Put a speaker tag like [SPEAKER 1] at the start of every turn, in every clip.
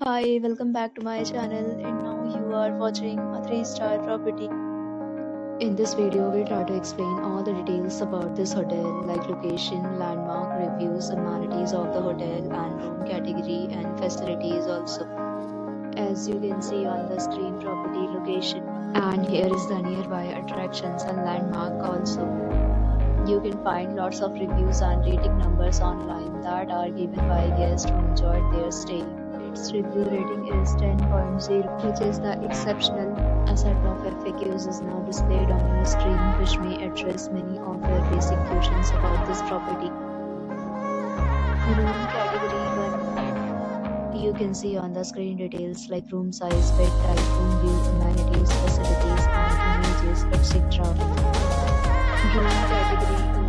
[SPEAKER 1] Hi, welcome back to my channel, and now you are watching a 3-star property.
[SPEAKER 2] In this video, we'll try to explain all the details about this hotel, like location, landmark, reviews, amenities of the hotel, and room category and facilities also. As you can see on the screen, property location, and here is the nearby attractions and landmark also. You can find lots of reviews and rating numbers online that are given by guests who enjoyed their stay. Its review rating is 10.0, which is the exceptional. A set of FAQs is now displayed on your screen, which may address many of your basic questions about this property. Room category 1. You can see on the screen details like room size, bed type, room view, amenities, facilities, and images, etc. Room category 2.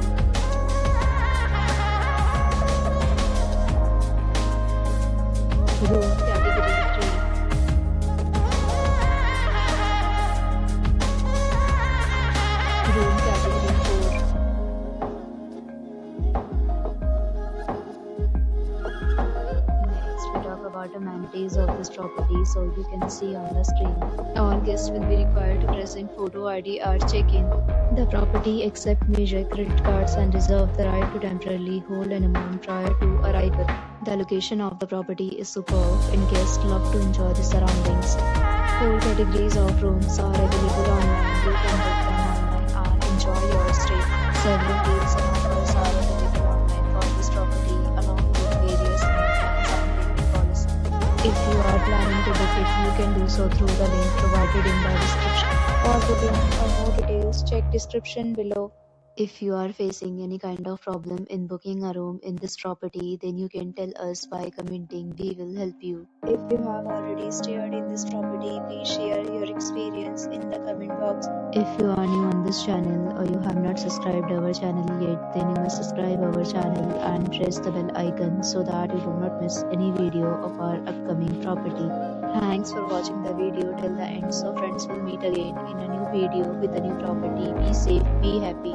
[SPEAKER 2] Room category 3. Room category 4. Next, we talk about amenities of this property. So you can see on the screen, all guests will be required to present photo ID or check-in. The property accepts major credit cards and reserves the right to temporarily hold an amount prior to arrival. The location of the property is superb and guests love to enjoy the surroundings. 4 categories of rooms are available online. You can book them online and enjoy your stay. Several deals and offers are available online for this property along with various maintenance and payment policies. If you are planning to book it, you can do so through the link provided in the description. For booking or more details, check description below. If you are facing any kind of problem in booking a room in this property, then you can tell us by commenting. We will help you. If you have already stayed in this property, please share your experience in the comment box. If you are new on this channel or you have not subscribed our channel yet, then you must subscribe our channel and press the bell icon so that you do not miss any video of our upcoming property. Thanks for watching the video till the end. So friends, will meet again in a new video with a new property. Be safe, be happy.